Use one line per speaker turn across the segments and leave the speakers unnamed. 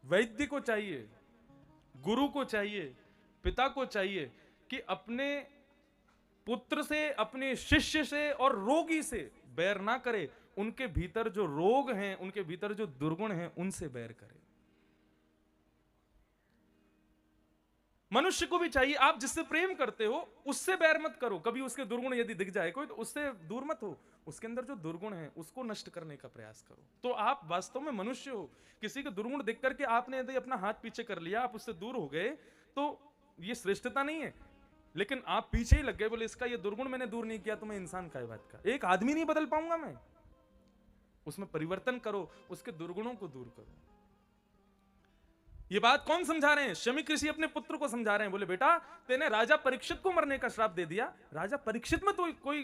वैद्य को चाहिए, गुरु को चाहिए, पिता को चाहिए कि अपने पुत्र से, अपने शिष्य से और रोगी से बैर ना करे, उनके भीतर जो रोग हैं, उनके भीतर जो दुर्गुण हैं, उनसे बैर करे। मनुष्य को भी चाहिए, आप जिससे प्रेम करते हो उससे बैर मत करो। कभी उसके दुर्गुण यदि दिख जाए कोई, तो उससे दूर मत हो, उसके अंदर जो दुर्गुण है उसको नष्ट करने का प्रयास करो। तो आप वास्तव में मनुष्य हो। किसी के दुर्गुण देख करके आपने यदि अपना हाथ पीछे कर लिया, आप उससे दूर हो गए, तो ये श्रेष्ठता नहीं है। लेकिन आप पीछे ही लग गए, बोले इसका ये दुर्गुण मैंने दूर नहीं किया, तो मैं इंसान का बात का, एक आदमी नहीं बदल पाऊंगा मैं। उसमें परिवर्तन करो, उसके दुर्गुणों को दूर करो। ये बात कौन समझा रहे हैं? शमीक ऋषि अपने पुत्र को समझा रहे हैं। बोले बेटा, तेने राजा परीक्षित को मरने का श्राप दे दिया। राजा परीक्षित में तो कोई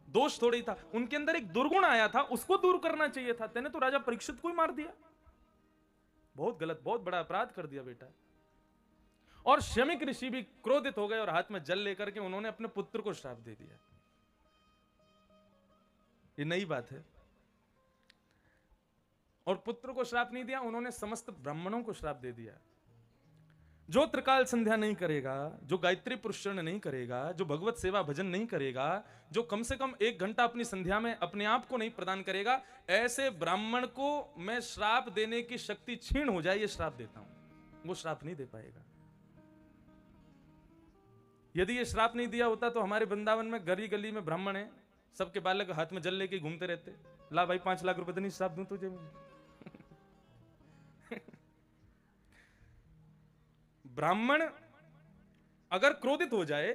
दोष थोड़ी था, उनके अंदर एक दुर्गुण आया था, उसको दूर करना चाहिए था। तेने तो राजा परीक्षित को ही मार दिया। बहुत गलत, बहुत बड़ा अपराध कर दिया बेटा। और शमीक ऋषि भी क्रोधित हो गए और हाथ में जल लेकर के उन्होंने अपने पुत्र को श्राप दे दिया। ये नई बात है। और पुत्र को श्राप नहीं दिया, उन्होंने समस्त ब्राह्मणों को श्राप दे दिया। जो त्रिकाल संध्या नहीं करेगा, जो गायत्री पुरुषण नहीं करेगा, जो भगवत सेवा भजन नहीं करेगा, जो कम से कम 1 घंटा अपनी संध्या में अपने आप को नहीं प्रदान करेगा, ऐसे ब्राह्मण को मैं श्राप देने की शक्ति छीन हो जाए, ये श्राप देता हूं। वो श्राप नहीं दे पाएगा। यदि ये श्राप नहीं दिया होता तो हमारे वृंदावन में गली गली में ब्राह्मण है, सबके बालक हाथ में जल लेके घूमते रहते। ला भाई 5 लाख रुपए तो नहीं श्राप दूं तुझे मैं। ब्राह्मण अगर क्रोधित हो जाए,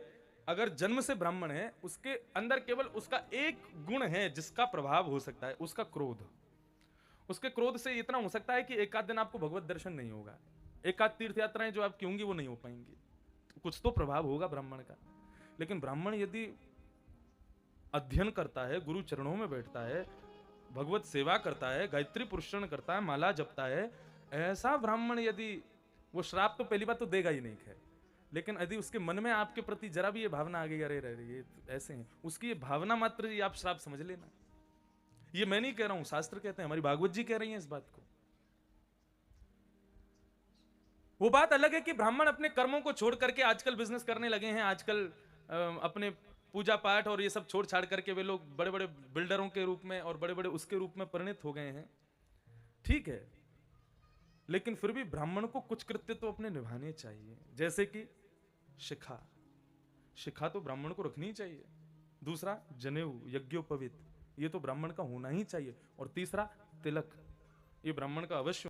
अगर जन्म से ब्राह्मण है, उसके अंदर केवल उसका एक गुण है जिसका प्रभाव हो सकता है, उसका क्रोध। उसके क्रोध से इतना हो सकता है कि एक आध दिन आपको भगवत दर्शन नहीं होगा, एक आध तीर्थ यात्राएं जो आपकी होंगी वो नहीं हो पाएंगी। तो कुछ तो प्रभाव होगा ब्राह्मण का। लेकिन ब्राह्मण यदि अध्ययन करता है, गुरु चरणों में बैठता है, भगवत सेवा करता है, गायत्री पुरुषण करता है, माला जपता है, ऐसा ब्राह्मण यदि, वो श्राप तो पहली बात तो देगा ही नहीं खैर, लेकिन यदि उसके मन में आपके प्रति जरा भी ये भावना आ गई, अरे रे ये ऐसे हैं, उसकी ये भावना मात्र ये आप श्राप समझ लेना। ये मैं नहीं कह रहा हूं, शास्त्र कहते हैं, हमारी भागवत जी कह रही हैं इस बात को। वो बात अलग है कि ब्राह्मण अपने कर्मों को छोड़ करके आजकल बिजनेस करने लगे हैं, आजकल अपने पूजा पाठ और ये सब छोड़ छाड़ करके वे लोग बड़े बड़े बिल्डरों के रूप में और बड़े बड़े उसके रूप में परिणत हो गए हैं, ठीक है। लेकिन फिर भी ब्राह्मण को कुछ कृत्य तो अपने निभाने चाहिए, जैसे कि शिखा। शिखा तो ब्राह्मण को रखनी चाहिए। दूसरा जनेऊ, यज्ञोपवीत, ये तो ब्राह्मण का होना ही चाहिए। और तीसरा तिलक, ये ब्राह्मण का अवश्य